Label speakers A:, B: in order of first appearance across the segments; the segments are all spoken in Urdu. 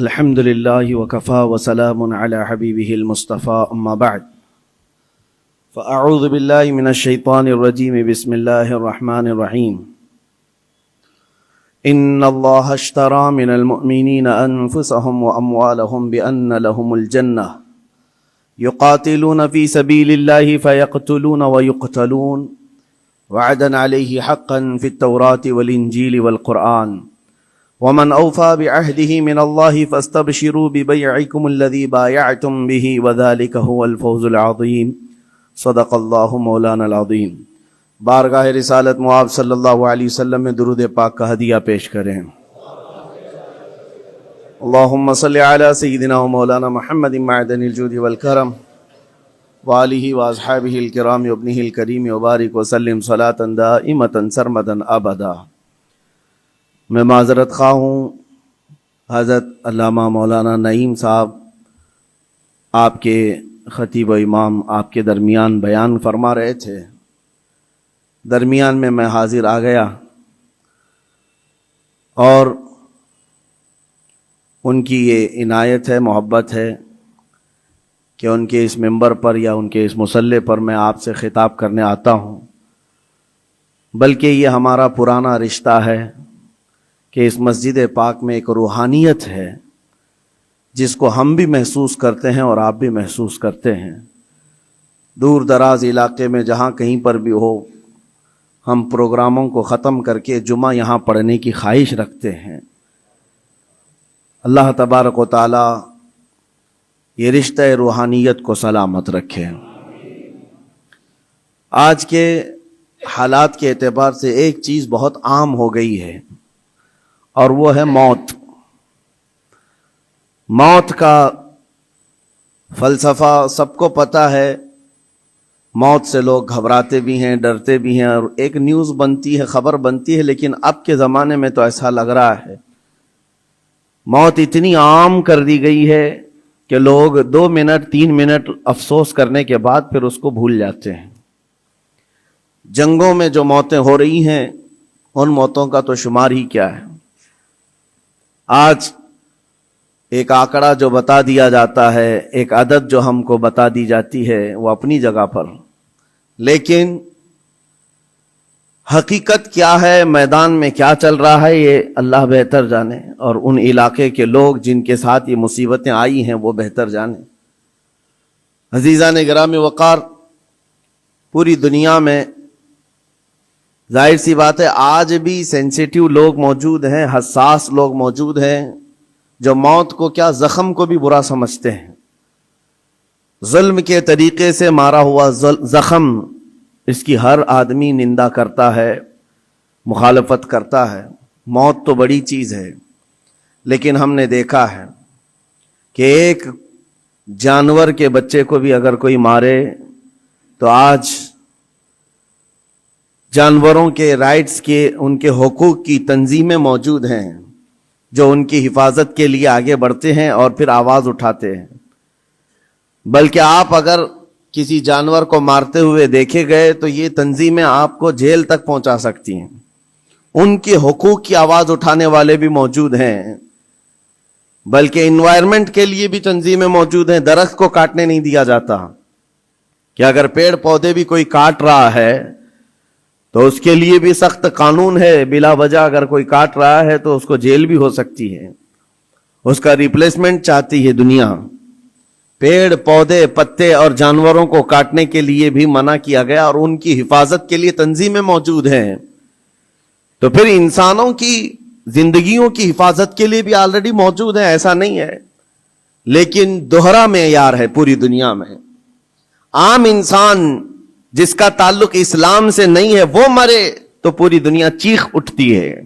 A: الحمد لله وكفى وسلام على حبيبه المصطفى أما بعد فأعوذ بالله من الشيطان الرجيم بسم الله الرحمن الرحيم إن الله اشترى من المؤمنين أنفسهم وأموالهم بأن لهم الجنة يقاتلون في سبيل الله فيقتلون ويقتلون وعدا عليه حقا في التوراة والإنجيل والقرآن ومن أوفى بعهده من الله فاستبشروا ببيعكم الذي بايعتم به وذلك هو الفوز العظيم صدق اللہ مولانا العظیم۔ بارگاہ رسالت معاب صلی اللہ علیہ وسلم میں درود پاک کا ہدیہ پیش کریں۔ اللہم صلی علی سیدنا و مولانا محمد معدن الجود والکرم وآلہ واصحابہ الکرام وابنہ الکریم وبارک وسلم صلاة دائمة سرمدا ابدا۔ میں معذرت خواہ ہوں، حضرت علامہ مولانا نعیم صاحب آپ کے خطیب و امام آپ کے درمیان بیان فرما رہے تھے، درمیان میں حاضر آ گیا اور ان کی یہ عنایت ہے، محبت ہے کہ ان کے اس ممبر پر یا ان کے اس مصلی پر میں آپ سے خطاب کرنے آتا ہوں، بلکہ یہ ہمارا پرانا رشتہ ہے کہ اس مسجد پاک میں ایک روحانیت ہے جس کو ہم بھی محسوس کرتے ہیں اور آپ بھی محسوس کرتے ہیں۔ دور دراز علاقے میں جہاں کہیں پر بھی ہو، ہم پروگراموں کو ختم کر کے جمعہ یہاں پڑھنے کی خواہش رکھتے ہیں۔ اللہ تبارک و تعالی یہ رشتہ روحانیت کو سلامت رکھے۔ آج کے حالات کے اعتبار سے ایک چیز بہت عام ہو گئی ہے اور وہ ہے موت۔ موت کا فلسفہ سب کو پتہ ہے، موت سے لوگ گھبراتے بھی ہیں، ڈرتے بھی ہیں، اور ایک نیوز بنتی ہے، خبر بنتی ہے، لیکن اب کے زمانے میں تو ایسا لگ رہا ہے موت اتنی عام کر دی گئی ہے کہ لوگ 2 منٹ 3 منٹ افسوس کرنے کے بعد پھر اس کو بھول جاتے ہیں۔ جنگوں میں جو موتیں ہو رہی ہیں ان موتوں کا تو شمار ہی کیا ہے۔ آج ایک آنکڑا جو بتا دیا جاتا ہے، ایک عدد جو ہم کو بتا دی جاتی ہے، وہ اپنی جگہ پر، لیکن حقیقت کیا ہے، میدان میں کیا چل رہا ہے، یہ اللہ بہتر جانے، اور ان علاقے کے لوگ جن کے ساتھ یہ مصیبتیں آئی ہیں وہ بہتر جانے۔ عزیزان گرامی وقار، پوری دنیا میں ظاہر سی بات ہے آج بھی سینسیٹیو لوگ موجود ہیں، حساس لوگ موجود ہیں جو موت کو کیا زخم کو بھی برا سمجھتے ہیں۔ ظلم کے طریقے سے مارا ہوا زخم، اس کی ہر آدمی نندا کرتا ہے، مخالفت کرتا ہے۔ موت تو بڑی چیز ہے، لیکن ہم نے دیکھا ہے کہ ایک جانور کے بچے کو بھی اگر کوئی مارے تو آج جانوروں کے رائٹس کے، ان کے حقوق کی تنظیمیں موجود ہیں جو ان کی حفاظت کے لیے آگے بڑھتے ہیں اور پھر آواز اٹھاتے ہیں۔ بلکہ آپ اگر کسی جانور کو مارتے ہوئے دیکھے گئے تو یہ تنظیمیں آپ کو جیل تک پہنچا سکتی ہیں۔ ان کے حقوق کی آواز اٹھانے والے بھی موجود ہیں، بلکہ انوائرمنٹ کے لیے بھی تنظیمیں موجود ہیں۔ درخت کو کاٹنے نہیں دیا جاتا کہ اگر پیڑ پودے بھی کوئی کاٹ رہا ہے تو اس کے لیے بھی سخت قانون ہے، بلا وجہ اگر کوئی کاٹ رہا ہے تو اس کو جیل بھی ہو سکتی ہے، اس کا ریپلیسمنٹ چاہتی ہے دنیا۔ پیڑ پودے پتے اور جانوروں کو کاٹنے کے لیے بھی منع کیا گیا اور ان کی حفاظت کے لیے تنظیمیں موجود ہیں، تو پھر انسانوں کی زندگیوں کی حفاظت کے لیے بھی آلریڈی موجود ہیں، ایسا نہیں ہے۔ لیکن دوہرا معیار ہے پوری دنیا میں۔ عام انسان جس کا تعلق اسلام سے نہیں ہے وہ مرے تو پوری دنیا چیخ اٹھتی ہے،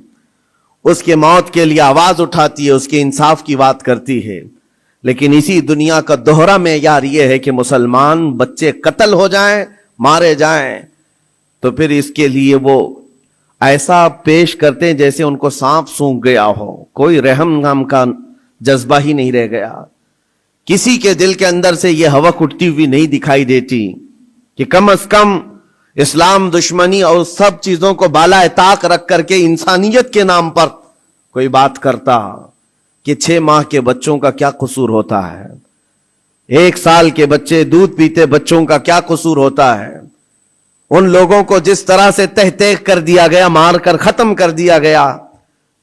A: اس کے موت کے لیے آواز اٹھاتی ہے، اس کے انصاف کی بات کرتی ہے۔ لیکن اسی دنیا کا دوہرا معیار یہ ہے کہ مسلمان بچے قتل ہو جائیں، مارے جائیں، تو پھر اس کے لیے وہ ایسا پیش کرتے ہیں جیسے ان کو سانپ سونگھ گیا ہو، کوئی رحم غم کا جذبہ ہی نہیں رہ گیا۔ کسی کے دل کے اندر سے یہ ہوک اٹھتی ہوئی نہیں دکھائی دیتی کہ کم از کم اسلام دشمنی اور سب چیزوں کو بالائے طاق رکھ کر کے انسانیت کے نام پر کوئی بات کرتا، کہ 6 ماہ کے بچوں کا کیا قصور ہوتا ہے، 1 سال کے بچے، دودھ پیتے بچوں کا کیا قصور ہوتا ہے. ان لوگوں کو جس طرح سے تہ تہ کر دیا گیا، مار کر ختم کر دیا گیا.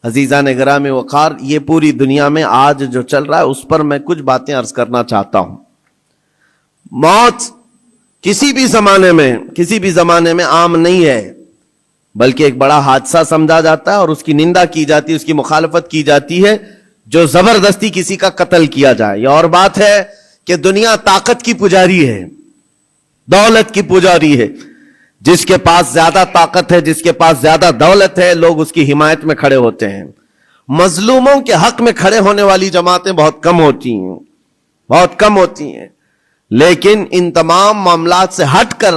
A: عزیزان گرامی وقار، یہ پوری دنیا میں آج جو چل رہا ہے اس پر میں کچھ باتیں عرض کرنا چاہتا ہوں. موت کسی بھی زمانے میں عام نہیں ہے، بلکہ ایک بڑا حادثہ سمجھا جاتا ہے اور اس کی نندا کی جاتی ہے، اس کی مخالفت کی جاتی ہے جو زبردستی کسی کا قتل کیا جائے. یہ اور بات ہے کہ دنیا طاقت کی پجاری ہے، دولت کی پجاری ہے. جس کے پاس زیادہ طاقت ہے، جس کے پاس زیادہ دولت ہے، لوگ اس کی حمایت میں کھڑے ہوتے ہیں. مظلوموں کے حق میں کھڑے ہونے والی جماعتیں بہت کم ہوتی ہیں. لیکن ان تمام معاملات سے ہٹ کر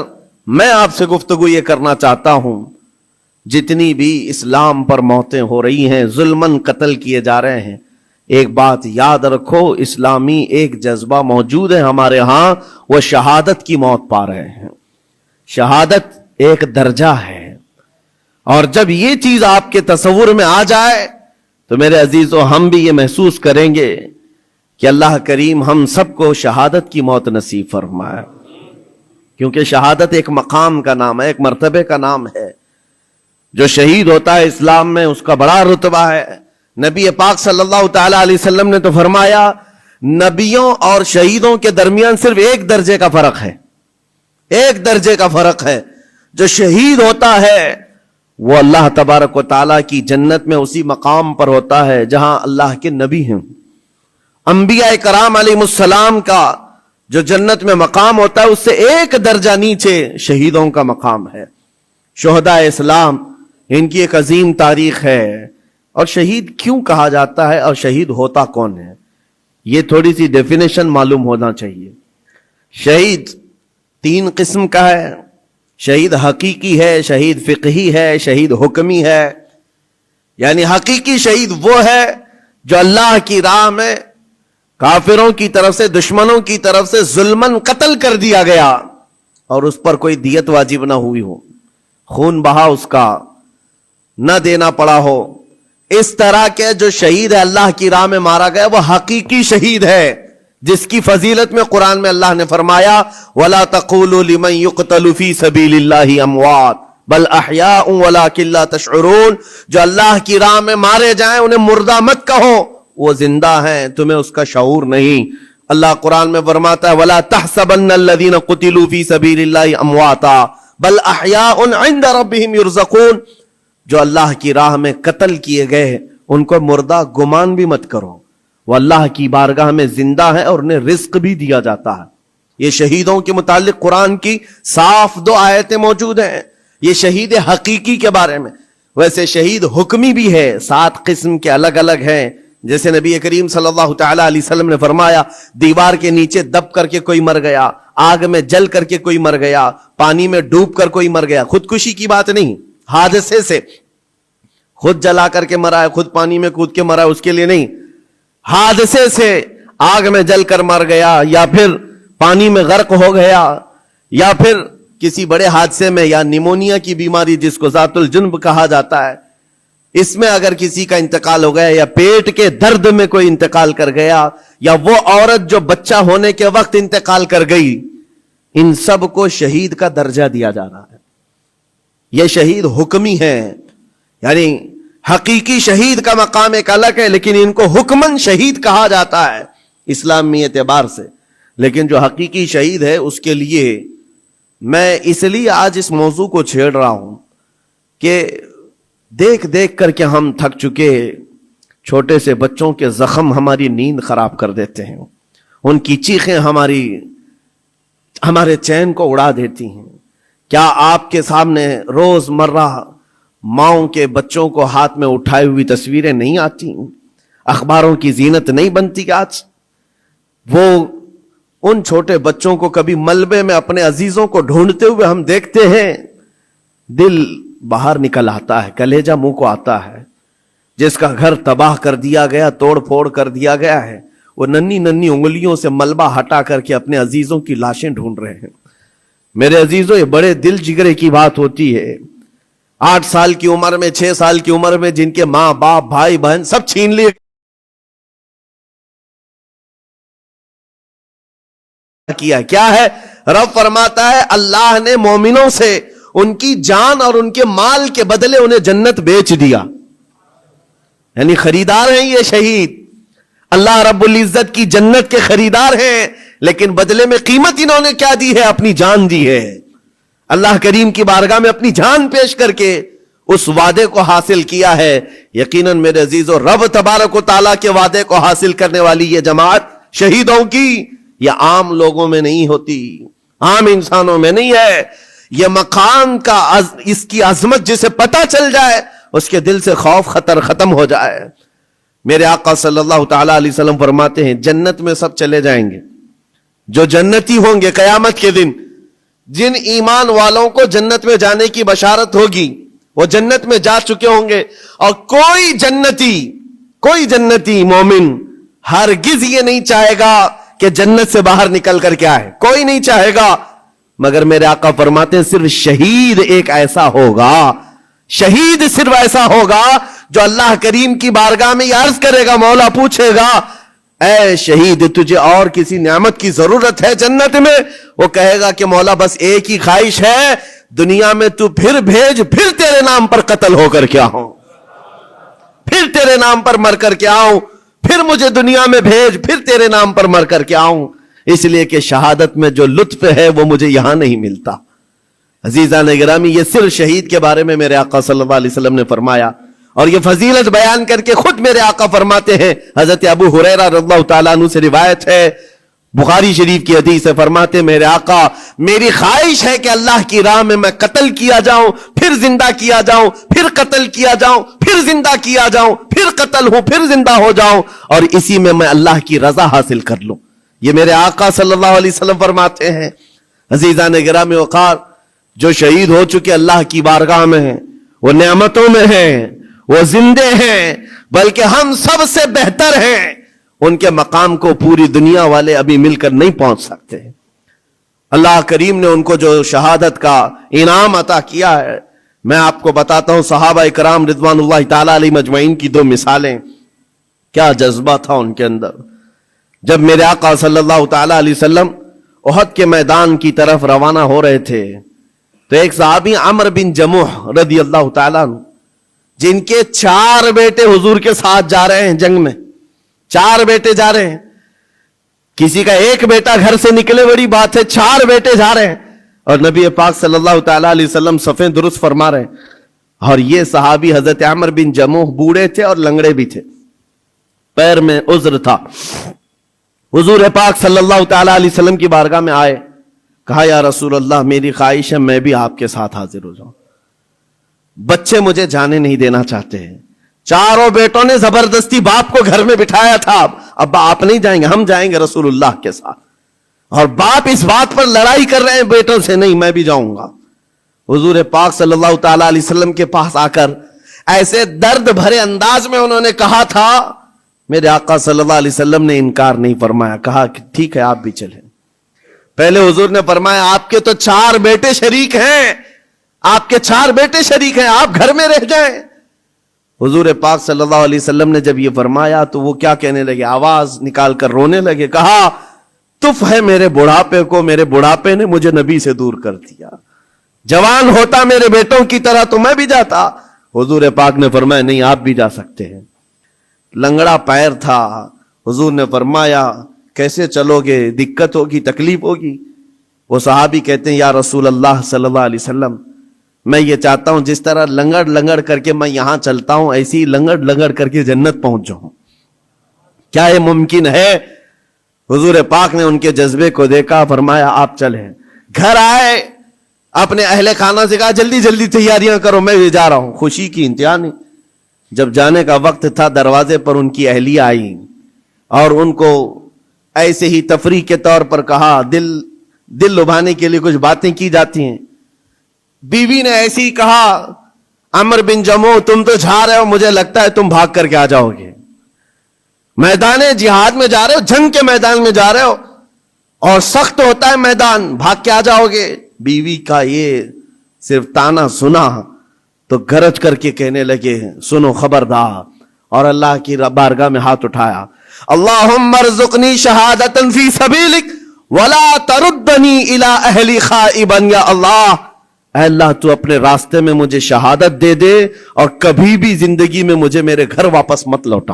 A: میں آپ سے گفتگو یہ کرنا چاہتا ہوں، جتنی بھی اسلام پر موتیں ہو رہی ہیں، ظلماً قتل کیے جا رہے ہیں، ایک بات یاد رکھو، اسلامی ایک جذبہ موجود ہے ہمارے ہاں، وہ شہادت کی موت پا رہے ہیں. شہادت ایک درجہ ہے، اور جب یہ چیز آپ کے تصور میں آ جائے تو میرے عزیزو، ہم بھی یہ محسوس کریں گے کہ اللہ کریم ہم سب کو شہادت کی موت نصیب فرمائے. کیونکہ شہادت ایک مقام کا نام ہے، ایک مرتبے کا نام ہے. جو شہید ہوتا ہے اسلام میں اس کا بڑا رتبہ ہے. نبی پاک صلی اللہ تعالی علیہ وسلم نے تو فرمایا، نبیوں اور شہیدوں کے درمیان صرف 1 درجے کا فرق ہے. 1 درجے کا فرق ہے. جو شہید ہوتا ہے وہ اللہ تبارک و تعالیٰ کی جنت میں اسی مقام پر ہوتا ہے جہاں اللہ کے نبی ہیں. انبیاء کرام علیہ السلام کا جو جنت میں مقام ہوتا ہے اس سے 1 درجہ نیچے شہیدوں کا مقام ہے. شہداء اسلام، ان کی ایک عظیم تاریخ ہے. اور شہید کیوں کہا جاتا ہے اور شہید ہوتا کون ہے، یہ تھوڑی سی ڈیفینیشن معلوم ہونا چاہیے. شہید 3 قسم کا ہے. شہید حقیقی ہے، شہید فقہی ہے، شہید حکمی ہے. یعنی حقیقی شہید وہ ہے جو اللہ کی راہ میں کافروں کی طرف سے، دشمنوں کی طرف سے ظلماً قتل کر دیا گیا اور اس پر کوئی دیت واجب نہ ہوئی ہو، خون بہا اس کا نہ دینا پڑا ہو. اس طرح کے جو شہید ہے اللہ کی راہ میں مارا گیا، وہ حقیقی شہید ہے، جس کی فضیلت میں قرآن میں اللہ نے فرمایا، وَلَا تَقُولُوا لِمَنْ يُقْتَلُ فِي سَبِيلِ اللَّهِ أَمْوَاتٌ بَلْ أَحْيَاءٌ وَلَكِنْ لَا تَشْعُرُونَ. جو اللہ کی راہ میں مارے جائیں انہیں مردہ مت کہو، وہ زندہ ہیں، تمہیں اس کا شعور نہیں. اللہ قرآن میں فرماتا ہے، وَلَا تَحْسَبَنَّ الَّذِينَ قُتِلُوا فِي سَبِيلِ اللَّهِ أَمْوَاتًا بَلْ أَحْيَاءٌ عِنْدَ رَبِّهِمْ يُرْزَقُونَ. جو اللہ کی راہ میں قتل کیے گئے ان کو مردہ گمان بھی مت کرو، وہ اللہ کی بارگاہ میں زندہ ہے اور انہیں رزق بھی دیا جاتا ہے. یہ شہیدوں کے متعلق قرآن کی صاف 2 آیتیں موجود ہیں. یہ شہید حقیقی کے بارے میں. ویسے شہید حکمی بھی ہے، 7 قسم کے الگ الگ ہیں. جیسے نبی کریم صلی اللہ تعالی علیہ وسلم نے فرمایا، دیوار کے نیچے دب کر کے کوئی مر گیا، آگ میں جل کر کے کوئی مر گیا، پانی میں ڈوب کر کوئی مر گیا. خودکشی کی بات نہیں، حادثے سے خود جلا کر کے مرا ہے، خود پانی میں کود کے مرا ہے، اس کے لیے نہیں. حادثے سے آگ میں جل کر مر گیا، یا پھر پانی میں غرق ہو گیا، یا پھر کسی بڑے حادثے میں، یا نیمونیا کی بیماری جس کو ذات الجنب کہا جاتا ہے، اس میں اگر کسی کا انتقال ہو گیا، یا پیٹ کے درد میں کوئی انتقال کر گیا، یا وہ عورت جو بچہ ہونے کے وقت انتقال کر گئی، ان سب کو شہید کا درجہ دیا جا رہا ہے. یہ شہید حکمی ہے. یعنی حقیقی شہید کا مقام ایک الگ ہے، لیکن ان کو حکمن شہید کہا جاتا ہے اسلامی اعتبار سے. لیکن جو حقیقی شہید ہے اس کے لیے میں اس لیے آج اس موضوع کو چھیڑ رہا ہوں کہ دیکھ دیکھ کر کے ہم تھک چکے. چھوٹے سے بچوں کے زخم ہماری نیند خراب کر دیتے ہیں، ان کی چیخیں ہمارے چین کو اڑا دیتی ہیں. کیا آپ کے سامنے روز مرہ ماؤں کے بچوں کو ہاتھ میں اٹھائے ہوئی تصویریں نہیں آتی؟ اخباروں کی زینت نہیں بنتی؟ آج وہ ان چھوٹے بچوں کو کبھی ملبے میں اپنے عزیزوں کو ڈھونڈتے ہوئے ہم دیکھتے ہیں، دل باہر نکل آتا ہے، کلیجہ منہ کو آتا ہے. جس کا گھر تباہ کر دیا گیا، توڑ پھوڑ کر دیا گیا ہے، وہ ننھی ننھی انگلیوں سے ملبہ ہٹا کر کے اپنے عزیزوں کی لاشیں ڈھونڈ رہے ہیں. میرے عزیزوں، یہ بڑے دل جگرے کی بات ہوتی ہے. 8 سال کی عمر میں، 6 سال کی عمر میں جن کے ماں باپ بھائی بہن سب چھین لیے کیا کیا ہے؟ رب فرماتا ہے اللہ نے مومنوں سے ان کی جان اور ان کے مال کے بدلے انہیں جنت بیچ دیا. یعنی خریدار ہیں یہ شہید, اللہ رب العزت کی جنت کے خریدار ہیں, لیکن بدلے میں قیمت انہوں نے کیا دی ہے؟ اپنی جان دی ہے. اللہ کریم کی بارگاہ میں اپنی جان پیش کر کے اس وعدے کو حاصل کیا ہے. یقیناً میرے عزیزو, رب تبارک و تعالیٰ کے وعدے کو حاصل کرنے والی یہ جماعت شہیدوں کی یہ عام لوگوں میں نہیں ہوتی, عام انسانوں میں نہیں ہے. یہ مقام کا اس کی عظمت جسے پتہ چل جائے اس کے دل سے خوف خطر ختم ہو جائے. میرے آقا صلی اللہ تعالیٰ علیہ وسلم فرماتے ہیں جنت میں سب چلے جائیں گے, جو جنتی ہوں گے قیامت کے دن, جن ایمان والوں کو جنت میں جانے کی بشارت ہوگی وہ جنت میں جا چکے ہوں گے, اور کوئی جنتی مومن ہرگز یہ نہیں چاہے گا کہ جنت سے باہر نکل کر کے آئے, کوئی نہیں چاہے گا. مگر میرے آقا فرماتے ہیں صرف شہید ایک ایسا ہوگا, شہید صرف ایسا ہوگا جو اللہ کریم کی بارگاہ میں یہ عرض کرے گا, مولا پوچھے گا اے شہید تجھے اور کسی نعمت کی ضرورت ہے جنت میں؟ وہ کہے گا کہ مولا بس ایک ہی خواہش ہے, دنیا میں تو پھر بھیج, پھر تیرے نام پر قتل ہو کر کے آؤں, پھر تیرے نام پر مر کر کے آؤں, پھر مجھے دنیا میں بھیج, پھر تیرے نام پر مر کر کے آؤں. اس لیے کہ شہادت میں جو لطف ہے وہ مجھے یہاں نہیں ملتا. عزیزان گرامی, یہ صرف شہید کے بارے میں میرے آقا صلی اللہ علیہ وسلم نے فرمایا, اور یہ فضیلت بیان کر کے خود میرے آقا فرماتے ہیں, حضرت ابو ہریرہ رضی اللہ تعالیٰ عنہ سے روایت ہے, بخاری شریف کی حدیث ہے, فرماتے میرے آقا میری خواہش ہے کہ اللہ کی راہ میں قتل کیا جاؤں, پھر زندہ کیا جاؤں, پھر قتل کیا جاؤں, پھر زندہ کیا جاؤں, پھر قتل ہوں, پھر زندہ ہو جاؤں, اور اسی میں اللہ کی رضا حاصل کر لوں. یہ میرے آقا صلی اللہ علیہ وسلم فرماتے ہیں. عزیزان گرامی وقار, جو شہید ہو چکے اللہ کی بارگاہ میں ہیں, وہ نعمتوں میں ہیں, وہ زندے ہیں, بلکہ ہم سب سے بہتر ہیں. ان کے مقام کو پوری دنیا والے ابھی مل کر نہیں پہنچ سکتے. اللہ کریم نے ان کو جو شہادت کا انعام عطا کیا ہے, میں آپ کو بتاتا ہوں. صحابہ اکرام رضوان اللہ تعالیٰ علیہ مجمعین کی دو مثالیں, کیا جذبہ تھا ان کے اندر. جب میرے آقا صلی اللہ تعالیٰ علیہ وسلم احد کے میدان کی طرف روانہ ہو رہے تھے, تو ایک صحابی عمرو بن جموح رضی اللہ تعالیٰ عنہ, جن کے 4 بیٹے حضور کے ساتھ جا رہے ہیں جنگ میں, 4 بیٹے جا رہے ہیں, کسی کا ایک بیٹا گھر سے نکلے بڑی بات ہے, 4 بیٹے جا رہے ہیں, اور نبی پاک صلی اللہ تعالیٰ علیہ وسلم صفیں درست فرما رہے ہیں. اور یہ صحابی حضرت عمرو بن جموح بوڑھے تھے اور لنگڑے بھی تھے, پیر میں عذر تھا. حضور پاک صلی اللہ تعالیٰ علیہ وسلم کی بارگاہ میں آئے, کہا یا رسول اللہ میری خواہش ہے میں بھی آپ کے ساتھ حاضر ہو جاؤں, بچے مجھے جانے نہیں دینا چاہتے ہیں. 4 بیٹوں نے زبردستی باپ کو گھر میں بٹھایا تھا, اب آپ نہیں جائیں گے, ہم جائیں گے رسول اللہ کے ساتھ. اور باپ اس بات پر لڑائی کر رہے ہیں بیٹوں سے, نہیں میں بھی جاؤں گا. حضور پاک صلی اللہ تعالیٰ علیہ وسلم کے پاس آ کر ایسے درد بھرے انداز میں انہوں نے کہا تھا, میرے آقا صلی اللہ علیہ وسلم نے انکار نہیں فرمایا, کہا کہ ٹھیک ہے آپ بھی چلیں. پہلے حضور نے فرمایا آپ کے تو 4 بیٹے شریک ہیں, آپ کے 4 بیٹے شریک ہیں, آپ گھر میں رہ جائیں. حضور پاک صلی اللہ علیہ وسلم نے جب یہ فرمایا تو وہ کیا کہنے لگے, آواز نکال کر رونے لگے, کہا تف ہے میرے بڑھاپے کو, میرے بڑھاپے نے مجھے نبی سے دور کر دیا, جوان ہوتا میرے بیٹوں کی طرح تو میں بھی جاتا. حضور پاک نے فرمایا نہیں آپ بھی جا سکتے ہیں. لنگڑا پیر تھا, حضور نے فرمایا کیسے چلو گے, دقت ہوگی, تکلیف ہوگی. وہ صحابی کہتے ہیں یا رسول اللہ صلی اللہ علیہ وسلم میں یہ چاہتا ہوں جس طرح لنگڑ لنگڑ کر کے میں یہاں چلتا ہوں ایسی لنگڑ لنگڑ کر کے جنت پہنچ جاؤں, کیا یہ ممکن ہے؟ حضور پاک نے ان کے جذبے کو دیکھا, فرمایا آپ چلیں. گھر آئے, اپنے اہل خانہ سے کہا جلدی جلدی تیاریاں کرو میں بھی جا رہا ہوں. خوشی کی انتہا نہیں. جب جانے کا وقت تھا دروازے پر ان کی اہلیہ آئی اور ان کو ایسے ہی تفریح کے طور پر کہا, دل لبھانے کے لیے کچھ باتیں کی جاتی ہیں. بیوی نے ایسے ہی کہا عمرو بن جموح تم تو جا رہے ہو, مجھے لگتا ہے تم بھاگ کر کے آ جاؤ گے, میدان جہاد میں جا رہے ہو, جنگ کے میدان میں جا رہے ہو اور سخت ہوتا ہے میدان, بھاگ کے آ جاؤ گے. بیوی کا یہ صرف تانا سنا تو گرج کر کے کہنے لگے سنو خبردار, اور اللہ کی بارگاہ میں ہاتھ اٹھایا, اللہم ارزقنی شہادتا فی سبیلک ولا تردنی الی اہلی خائبا یا اللہ، اے اللہ تو اپنے راستے میں مجھے شہادت دے دے اور کبھی بھی زندگی میں مجھے میرے گھر واپس مت لوٹا،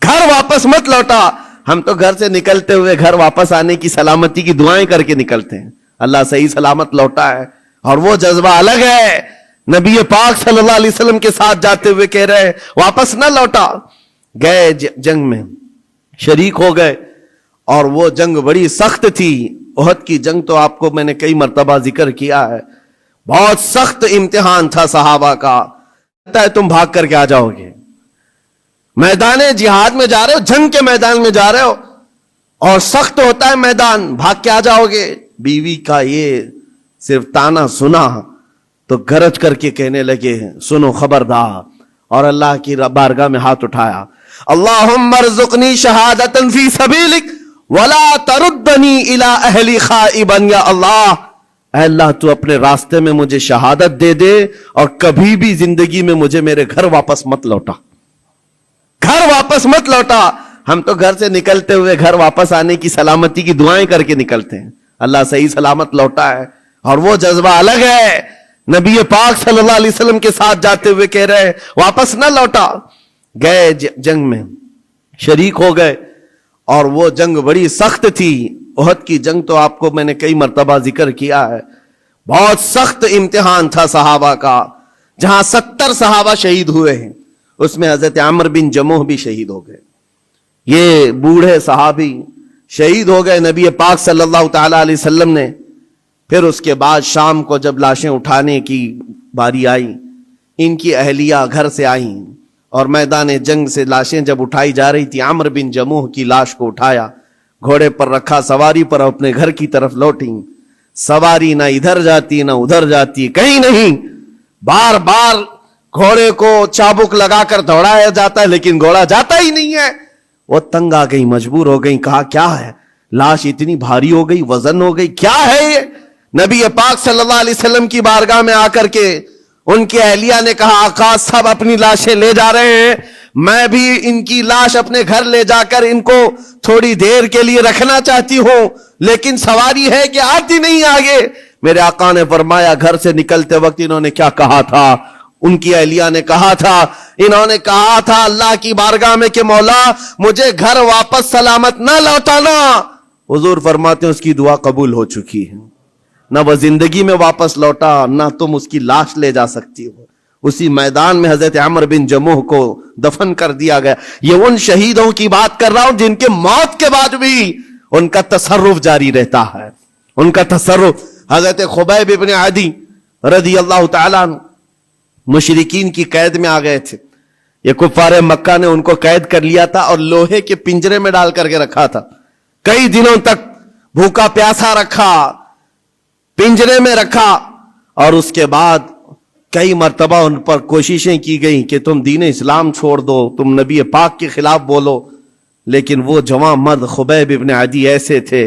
A: گھر واپس مت لوٹا۔ ہم تو گھر سے نکلتے ہوئے گھر واپس آنے کی سلامتی کی دعائیں کر کے نکلتے ہیں، اللہ صحیح سلامت لوٹا ہے، اور وہ جذبہ الگ ہے۔ نبی پاک صلی اللہ علیہ وسلم کے ساتھ جاتے ہوئے کہہ رہے واپس نہ لوٹا، گئے جنگ میں شریک ہو گئے، اور وہ جنگ بڑی سخت تھی۔ احد کی جنگ تو آپ کو میں نے کئی مرتبہ ذکر کیا ہے، بہت سخت امتحان تھا صحابہ کا۔ لگتا ہے تم بھاگ کر کے آ جاؤ گے، میدان جہاد میں جا رہے ہو، جنگ کے میدان میں جا رہے ہو، اور سخت ہوتا ہے میدان، بھاگ کے آ جاؤ گے۔ بیوی کا یہ صرف تانا سنا تو گرج کر کے کہنے لگے سنو خبردار، اور اللہ کی بارگاہ میں ہاتھ اٹھایا، اللہم ارزقنی شہادتا فی سبیلک ولا تردنی الی اہلی خائبا یا اللہ، اے اللہ تو اپنے راستے میں مجھے شہادت دے دے اور کبھی بھی زندگی میں مجھے میرے گھر واپس مت لوٹا، گھر واپس مت لوٹا۔ ہم تو گھر سے نکلتے ہوئے گھر واپس آنے کی سلامتی کی دعائیں کر کے نکلتے ہیں، اللہ صحیح سلامت لوٹا ہے، اور وہ جذبہ الگ ہے۔ نبی پاک صلی اللہ علیہ وسلم کے ساتھ جاتے ہوئے کہہ رہے واپس نہ لوٹا، گئے جنگ میں شریک ہو گئے، اور وہ جنگ بڑی سخت تھی۔ احد کی جنگ تو آپ کو میں نے کئی مرتبہ ذکر کیا ہے، بہت سخت امتحان تھا صحابہ کا، جہاں 70 صحابہ شہید ہوئے ہیں، اس میں حضرت عمرو بن جموح بھی شہید ہو گئے۔ یہ بوڑھے صحابی شہید ہو گئے نبی پاک صلی اللہ تعالی علیہ وسلم نے۔ پھر اس کے بعد شام کو جب لاشیں اٹھانے کی باری آئی، ان کی اہلیہ گھر سے آئیں، اور میدان جنگ سے لاشیں جب اٹھائی جا رہی تھی، عمرو بن جموح کی لاش کو اٹھایا، گھوڑے پر رکھا، سواری پر اپنے گھر کی طرف لوٹیں۔ سواری نہ ادھر جاتی نہ ادھر جاتی، کہیں نہیں، بار بار گھوڑے کو چابک لگا کر دوڑایا جاتا ہے لیکن گھوڑا جاتا ہی نہیں ہے۔ وہ تنگ آ گئی، مجبور ہو گئی، کہا کیا ہے، لاش اتنی بھاری ہو گئی، وزن ہو گئی، کیا ہے یہ؟ نبی پاک صلی اللہ علیہ وسلم کی بارگاہ میں آ کر کے ان کی اہلیہ نے کہا آقا سب اپنی لاشیں لے جا رہے ہیں، میں بھی ان کی لاش اپنے گھر لے جا کر ان کو تھوڑی دیر کے لیے رکھنا چاہتی ہوں، لیکن سواری ہے کہ آتی نہیں آگے۔ میرے آقا نے فرمایا گھر سے نکلتے وقت انہوں نے کیا کہا تھا؟ ان کی اہلیہ نے کہا تھا، انہوں نے کہا تھا اللہ کی بارگاہ میں کہ مولا مجھے گھر واپس سلامت نہ لوٹانا۔ حضور فرماتے ہیں اس کی دعا قبول ہو چکی ہے، نہ وہ زندگی میں واپس لوٹا، نہ تم اس کی لاش لے جا سکتی ہو۔ اسی میدان میں حضرت عمرو بن جموح کو دفن کر دیا گیا۔ یہ ان شہیدوں کی بات کر رہا ہوں جن کے موت کے بعد بھی ان کا تصرف جاری رہتا ہے، ان کا تصرف۔ حضرت خبیب ابن عدی رضی اللہ تعالیٰ عنہ مشرکین کی قید میں آ گئے تھے، یہ کفار مکہ نے ان کو قید کر لیا تھا اور لوہے کے پنجرے میں ڈال کر کے رکھا تھا، کئی دنوں تک بھوکا پیاسا رکھا، پنجرے میں رکھا، اور اس کے بعد کئی مرتبہ ان پر کوششیں کی گئیں کہ تم دین اسلام چھوڑ دو، تم نبی پاک کے خلاف بولو، لیکن وہ جوان مرد خبیب ابن عدی ایسے تھے،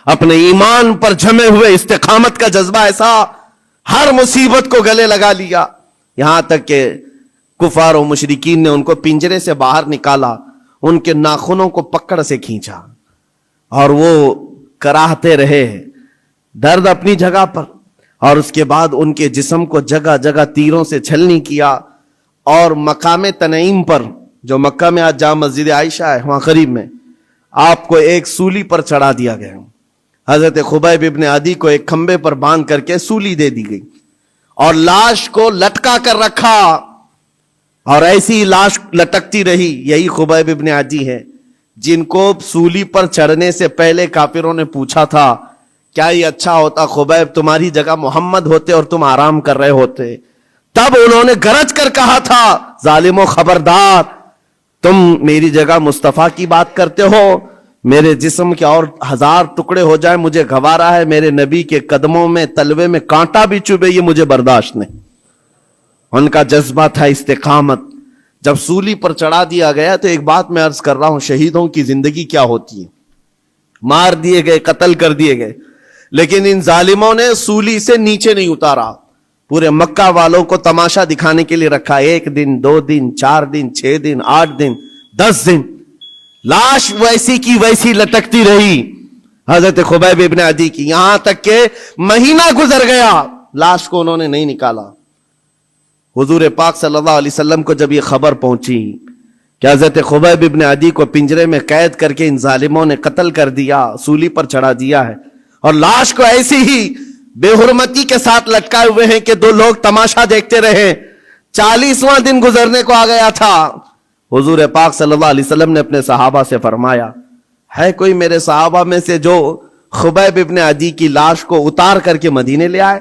A: اپنے ایمان پر جمے ہوئے، استقامت کا جذبہ ایسا، ہر مصیبت کو گلے لگا لیا، یہاں تک کہ کفار و مشرکین نے ان کو پنجرے سے باہر نکالا، ان کے ناخنوں کو پکڑ سے کھینچا، اور وہ کراہتے رہے، درد اپنی جگہ پر، اور اس کے بعد ان کے جسم کو جگہ جگہ تیروں سے چھلنی کیا، اور مقام تنعیم پر جو مکہ میں آج جامع مسجد عائشہ ہے وہاں قریب میں، آپ کو ایک سولی پر چڑھا دیا گیا۔ حضرت خبیب ابن عدی کو ایک کھمبے پر باندھ کر کے سولی دے دی گئی، اور لاش کو لٹکا کر رکھا، اور ایسی لاش لٹکتی رہی۔ یہی خبیب ابن عدی ہے جن کو سولی پر چڑھنے سے پہلے کافروں نے پوچھا تھا کیا یہ اچھا ہوتا خبیب تمہاری جگہ محمد ہوتے اور تم آرام کر رہے ہوتے، تب انہوں نے گرج کر کہا تھا ظالمو خبردار، تم میری جگہ مصطفیٰ کی بات کرتے ہو، میرے جسم کے اور 1000 ٹکڑے ہو جائے مجھے گوارا ہے، میرے نبی کے قدموں میں تلوے میں کانٹا بھی چبھے یہ مجھے برداشت نہیں۔ ان کا جذبہ تھا استقامت۔ جب سولی پر چڑھا دیا گیا تو ایک بات میں عرض کر رہا ہوں، شہیدوں کی زندگی کیا ہوتی ہے، مار دیے گئے، قتل کر دیے گئے، لیکن ان ظالموں نے سولی سے نیچے نہیں اتارا، پورے مکہ والوں کو تماشا دکھانے کے لیے رکھا، 1 دن 2 دن 4 دن 6 دن 8 دن 10 دن لاش ویسی کی ویسی لٹکتی رہی۔ حضرت خبیب ابن عدی کی، یہاں تک کہ مہینہ گزر گیا لاش کو انہوں نے نہیں نکالا۔ حضور پاک صلی اللہ علیہ وسلم کو جب یہ خبر پہنچی کہ حضرت خبیب ابن عدی کو پنجرے میں قید کر کے ان ظالموں نے قتل کر دیا، سولی پر چڑھا دیا ہے، اور لاش کو ایسی ہی بے حرمتی کے ساتھ لٹکائے ہوئے ہیں کہ دو لوگ تماشا دیکھتے رہے، 40واں دن گزرنے کو آ گیا تھا، حضور پاک صلی اللہ علیہ وسلم نے اپنے صحابہ سے فرمایا، ہے کوئی میرے صحابہ میں سے جو خبیب ابن عدی کی لاش کو اتار کر کے مدینے لے آئے،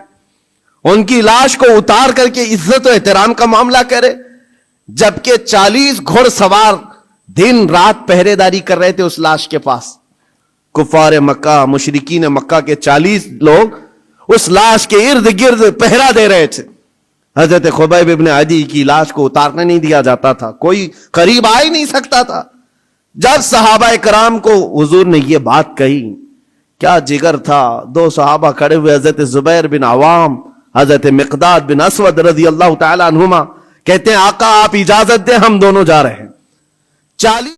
A: ان کی لاش کو اتار کر کے عزت و احترام کا معاملہ کرے، جبکہ 40 گھڑ سوار دن رات پہرے داری کر رہے تھے اس لاش کے پاس۔ کفار مکہ، مشرکین مکہ کے 40 لوگ اس لاش کے ارد گرد پہرا دے رہے تھے۔ حضرت خبیب ابن عدی کی لاش کو اتارنے نہیں دیا جاتا تھا، کوئی قریب آ ہی نہیں سکتا تھا۔ جب صحابہ کرام کو حضور نے یہ بات کہی، کیا جگر تھا، دو صحابہ کھڑے ہوئے، حضرت زبیر بن عوام، حضرت مقداد بن اسود رضی اللہ تعالی عنہما، کہتے ہیں آقا آپ اجازت دیں ہم دونوں جا رہے ہیں۔ 40